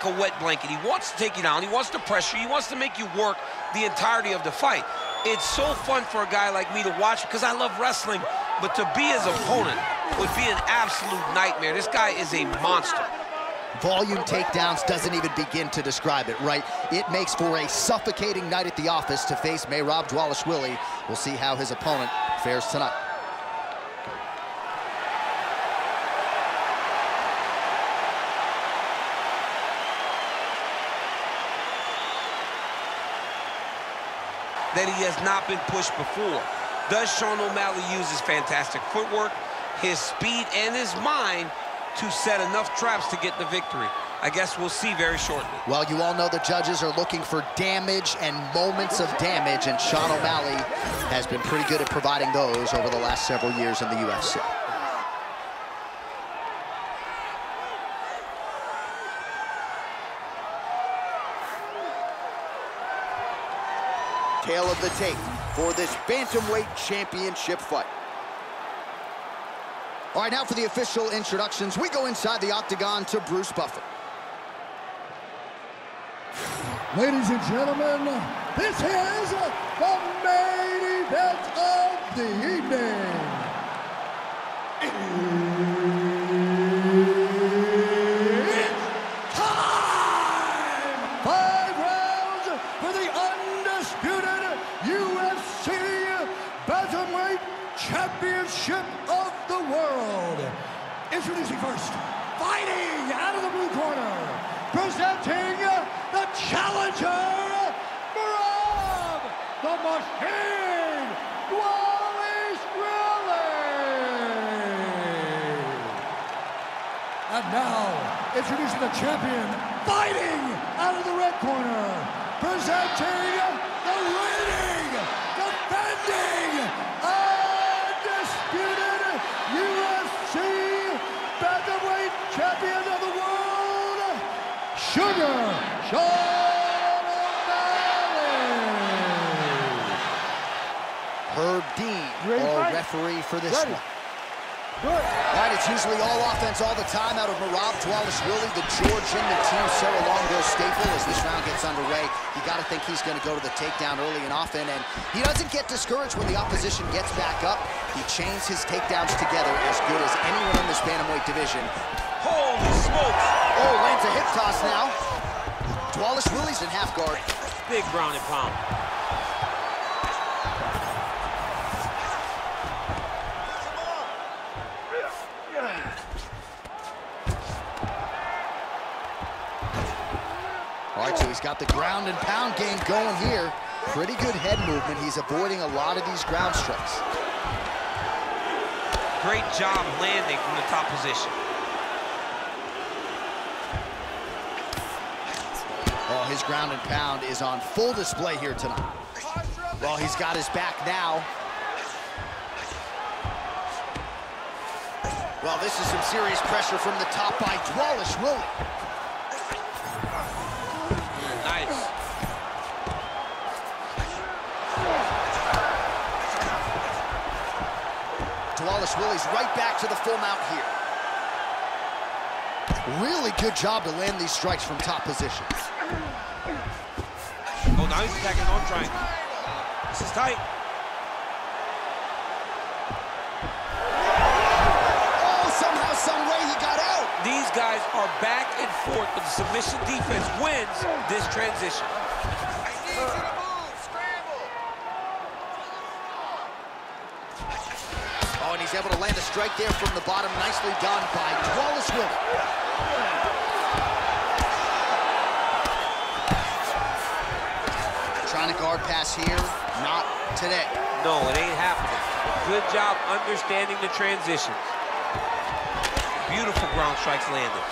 like a wet blanket. He wants to take you down. He wants to pressure you. He wants to make you work the entirety of the fight. It's so fun for a guy like me to watch because I love wrestling, but to be his opponent would be an absolute nightmare. This guy is a monster. Volume takedowns doesn't even begin to describe it, right? It makes for a suffocating night at the office to face Merab Dvalishvili. We'll see how his opponent fares tonight. That he has not been pushed before. Does Sean O'Malley use his fantastic footwork, his speed, and his mind to set enough traps to get the victory? I guess we'll see very shortly. Well, you all know the judges are looking for damage and moments of damage, and Sean O'Malley has been pretty good at providing those over the last several years in the UFC. Tail of the tape for this Bantamweight championship fight. All right, now for the official introductions, we go inside the octagon to Bruce Buffer. Ladies and gentlemen, this is the main event of the evening. It's time! 5 rounds for the undisputed UFC Bantamweight Championship of the world. Introducing first, fighting out of the blue corner, presenting the challenger, Merab the Machine Dvalishvili. And now, introducing the champion, fighting out of the red corner, presenting the reigning, defending, undisputed UFC Bantamweight champion of the world, Sugar Sean O'Malley. Herb Dean, referee for this one. All right, it's usually all offense all the time out of Merab Dvalishvili, the Georgian, the Team Cerro Longo staple. As this round gets underway, you got to think he's going to go to the takedown early and often, and he doesn't get discouraged when the opposition gets back up. He chains his takedowns together as good as anyone in this bantamweight division. Holy smokes! Oh, lands a hip toss now. Dvalishvili's in half guard. Big ground and pound. All right, so he's got the ground and pound game going here. Pretty good head movement. He's avoiding a lot of these ground strikes. Great job landing from the top position. Oh, his ground and pound is on full display here tonight. Well, he's got his back now. Well, this is some serious pressure from the top by Dvalishvili. Nice. Dvalishvili's right back to the full mount here. Really good job to land these strikes from top position. Oh, now he's attacking on triangle. This is tight. Oh, somehow, some way he got out. These guys are back and forth, but the submission defense wins this transition. I need you to move, scramble. Oh, and he's able to land a strike there from the bottom. Nicely done by Dvalishvili. Trying to guard pass here, not today. No, it ain't happening. Good job understanding the transitions. Beautiful ground strikes landed.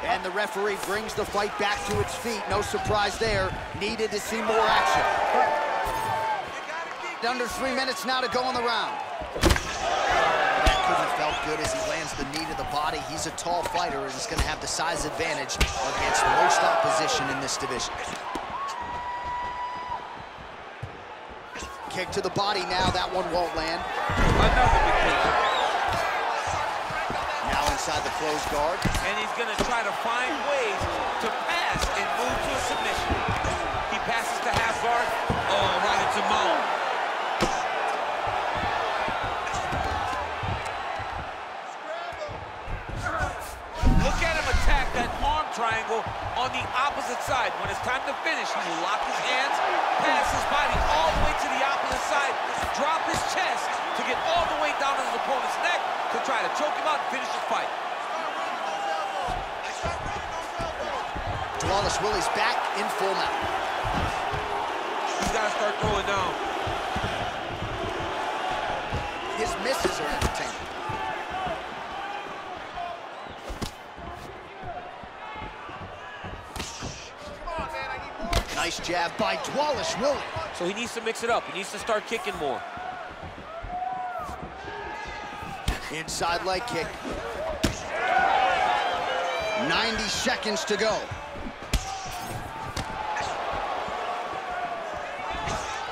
And the referee brings the fight back to its feet. No surprise there. Needed to see more action. Under 3 minutes now to go in the round. That couldn't have felt good as he lands the knee to the body. He's a tall fighter and is going to have the size advantage against most opposition in this division. Kick to the body now. That one won't land. Another big kick. Now in inside the closed guard. And he's gonna try to find ways to pass and move to a submission. He passes to half guard. Oh, right into mount. Look at him attack that arm triangle on the opposite side. When it's time to finish, he will lock his hands, pass his body all the way to the opposite side, drop his chest to get all the way down to his opponent's neck to try to choke him out and finish the fight. Dvalishvili's back in full mount. He's got to start throwing down. His misses are entertaining. Nice jab by Dvalishvili. So he needs to mix it up. He needs to start kicking more. Inside leg kick. 90 seconds to go.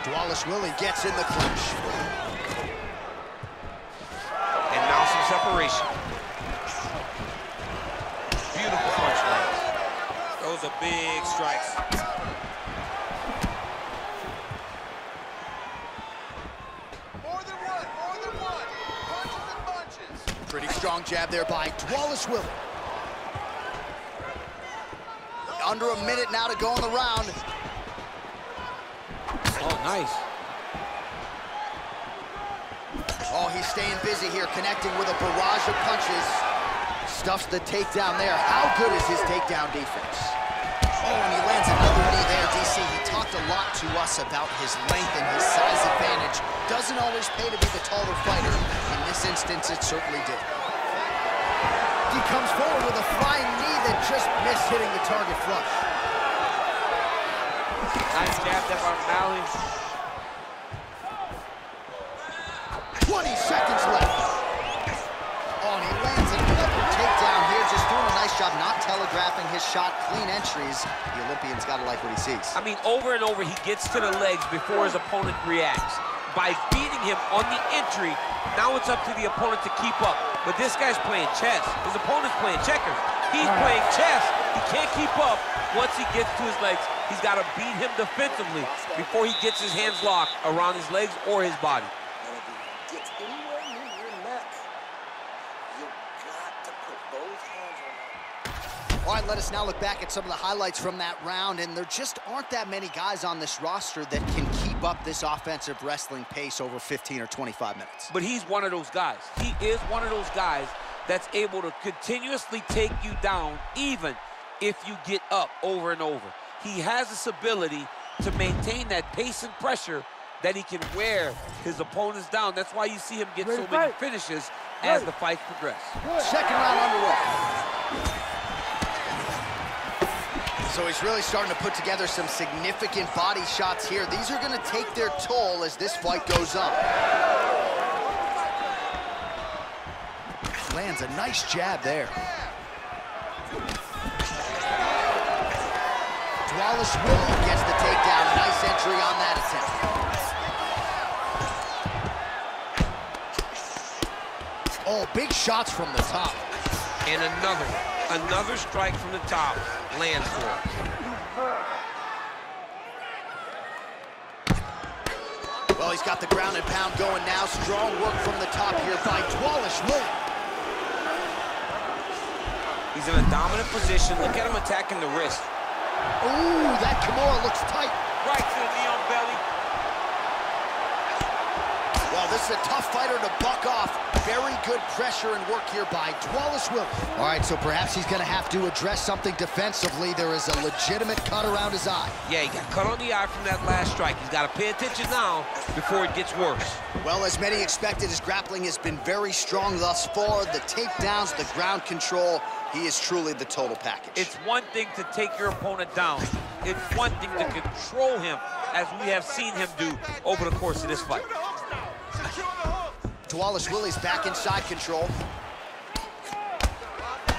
Dvalishvili gets in the clinch. And now some separation. Beautiful punch lands. Those are big strikes. More than one. Punches and bunches. Pretty strong jab there by Dvalishvili. Under a minute now to go in the round. Oh, nice. Oh, he's staying busy here, connecting with a barrage of punches. Stuffs the takedown there. How good is his takedown defense? Oh, and he lands another knee there, DC. He talked a lot to us about his length and his size advantage. Doesn't always pay to be the taller fighter. In this instance, it certainly did. He comes forward with a flying knee that just missed hitting the target flush. Nice jab there by O'Malley. 20 seconds left. Oh, and he lands another takedown here, just doing a nice job not telegraphing his shot. Clean entries. The Olympian's got to like what he sees. I mean, over and over, he gets to the legs before his opponent reacts. By beating him on the entry, now it's up to the opponent to keep up. But this guy's playing chess. His opponent's playing checkers. He's playing chess. He can't keep up. Once he gets to his legs, he's got to beat him defensively before he gets his hands locked around his legs or his body. And if he gets anywhere near your neck, you've got to put both hands on him. All right, let us now look back at some of the highlights from that round, and there just aren't that many guys on this roster that can keep up this offensive wrestling pace over 15 or 25 minutes. But he's one of those guys. He is one of those guys that's able to continuously take you down even if you get up over and over. He has this ability to maintain that pace and pressure that he can wear his opponents down. That's why you see him get so many finishes as the fights progress. Second round underway. So he's really starting to put together some significant body shots here. These are going to take their toll as this fight goes on. Lands a nice jab there. Dvalishvili gets the takedown. Nice entry on that attempt. Oh, big shots from the top. And another strike from the top lands for him. Well, he's got the ground and pound going now. Strong work from the top here by Dvalishvili. He's in a dominant position. Look at him attacking the wrist. Ooh, that Kimura looks tight. Right to the knee on belly. Well, this is a tough fighter to buck off. Very good pressure and work here by Dvalishvili. All right, so perhaps he's going to have to address something defensively. There is a legitimate cut around his eye. Yeah, he got cut on the eye from that last strike. He's got to pay attention now before it gets worse. Well, as many expected, his grappling has been very strong thus far. The takedowns, the ground control, he is truly the total package. It's one thing to take your opponent down. It's one thing to control him, as we have seen him do over the course of this fight. Dvalishvili's back inside control.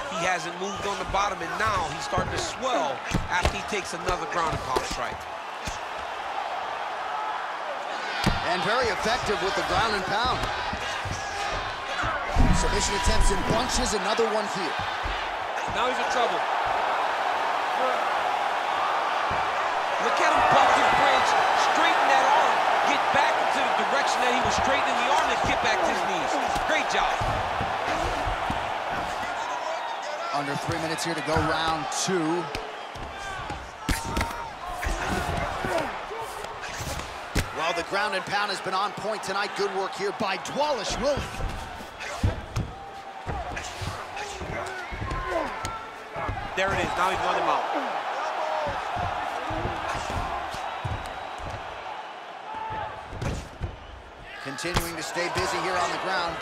He hasn't moved on the bottom, and now he's starting to swell after he takes another ground and pound strike. And very effective with the ground and pound. Submission attempts in bunches, another one here. Now he's in trouble. Look at him bump the bridge, straighten that arm, get back into the direction that he was straightening the arm, and get back to his knees. Great job. Under 3 minutes here to go, round 2. Well, the ground and pound has been on point tonight. Good work here by Dvalishvili. There it is, now he's won him out. Continuing to stay busy here on the ground.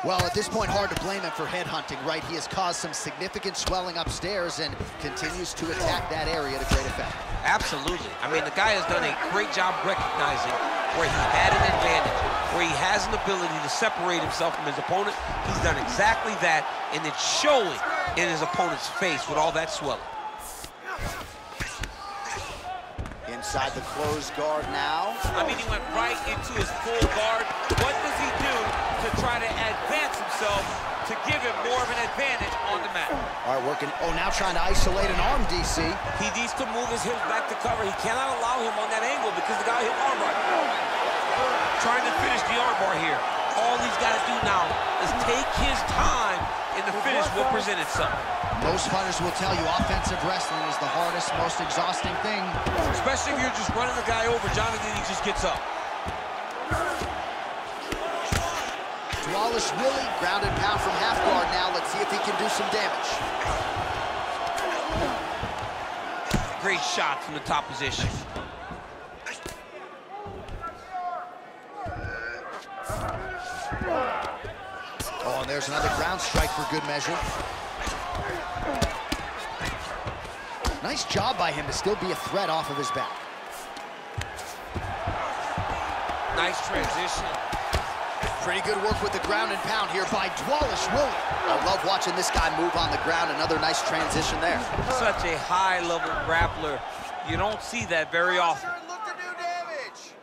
Well, at this point, hard to blame him for headhunting, right? He has caused some significant swelling upstairs and continues to attack that area to great effect. Absolutely. I mean, the guy has done a great job recognizing where he had an advantage, where he has an ability to separate himself from his opponent. He's done exactly that, and it's showing in his opponent's face with all that swelling. Inside the closed guard now. I mean, he went right into his full guard. What does he do to try to advance himself to give him more of an advantage on the mat? All right, working. Oh, now trying to isolate an arm, DC. He needs to move his hips back to cover. He cannot allow him on that angle because the guy hit armbar. Trying to finish the armbar here. All he's got to do now is take his time, and the finish will present itself. Most fighters will tell you offensive wrestling is the hardest, most exhausting thing. Especially if you're just running the guy over, Jonathan, he just gets up. Dvalishvili, ground and pound from half guard now. Let's see if he can do some damage. Great shot from the top position. Oh, and there's another ground strike for good measure. Nice job by him to still be a threat off of his back. Nice transition. Pretty good work with the ground and pound here by Dvalishvili. I love watching this guy move on the ground. Another nice transition there. Such a high-level grappler. You don't see that very often. Look to do damage.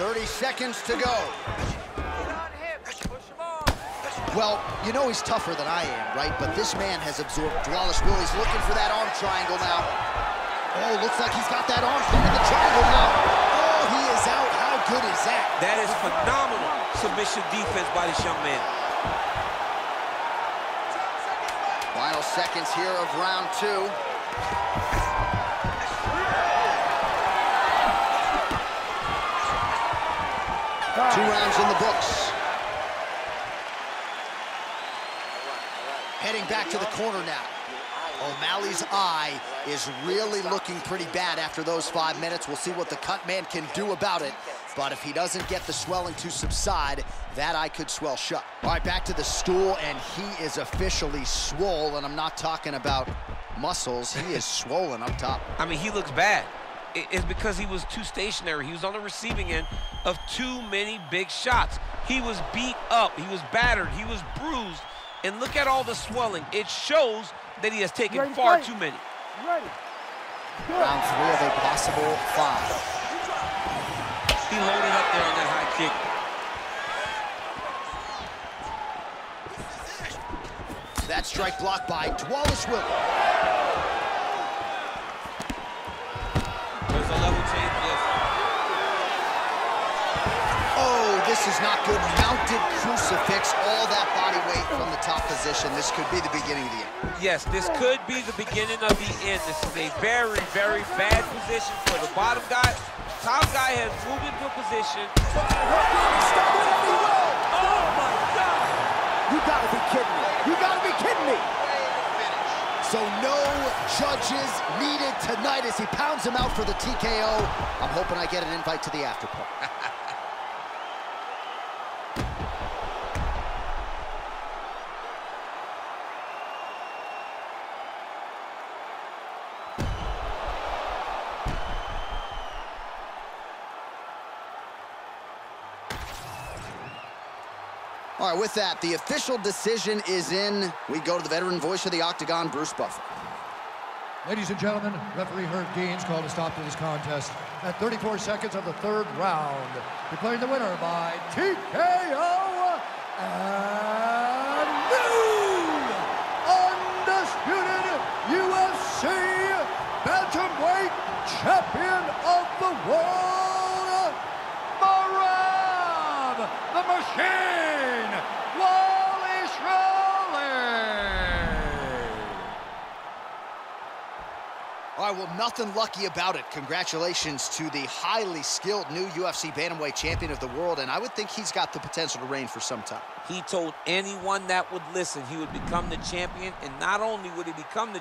30 seconds to go. Well, you know he's tougher than I am, right? But this man has absorbed Dvalishvili's looking for that arm triangle now. Oh, looks like he's got that arm into the triangle now. Oh, he is out. How good is that? That is phenomenal submission defense by this young man. Final seconds here of round 2. 2 rounds in the books. Heading back to the corner now. O'Malley's eye is really looking pretty bad after those 5 minutes. We'll see what the cut man can do about it. But if he doesn't get the swelling to subside, that eye could swell shut. All right, back to the stool, and he is officially swole, and I'm not talking about muscles. He is swollen up top. I mean, he looks bad. It's because he was too stationary. He was on the receiving end of too many big shots. He was beat up. He was battered. He was bruised. And look at all the swelling. It shows that he has taken far too many. Round 3 of a possible 5. He loaded up there on that high kick. That strike blocked by Dvalishvili. There's a level change, yes. Oh, this is not good. Mounted crucifix, all that body weight from the top position. This could be the beginning of the end. Yes, this could be the beginning of the end. This is a very, very bad position for the bottom guy. Top guy has moved into a position. Oh, my God! You gotta be kidding me. You gotta be kidding me. So no judges needed tonight as he pounds him out for the TKO. I'm hoping I get an invite to the after party. All right, with that, the official decision is in. We go to the veteran voice of the Octagon, Bruce Buffer. Ladies and gentlemen, referee Herb Dean's called a stop to this contest at 34 seconds of the third round, declaring the winner by TKO and new undisputed UFC Bantamweight champion of the world, Merab the Machine Dvalishvili. All right, well, nothing lucky about it. Congratulations to the highly skilled new UFC Bantamweight champion of the world, and I would think he's got the potential to reign for some time. He told anyone that would listen he would become the champion, and not only would he become the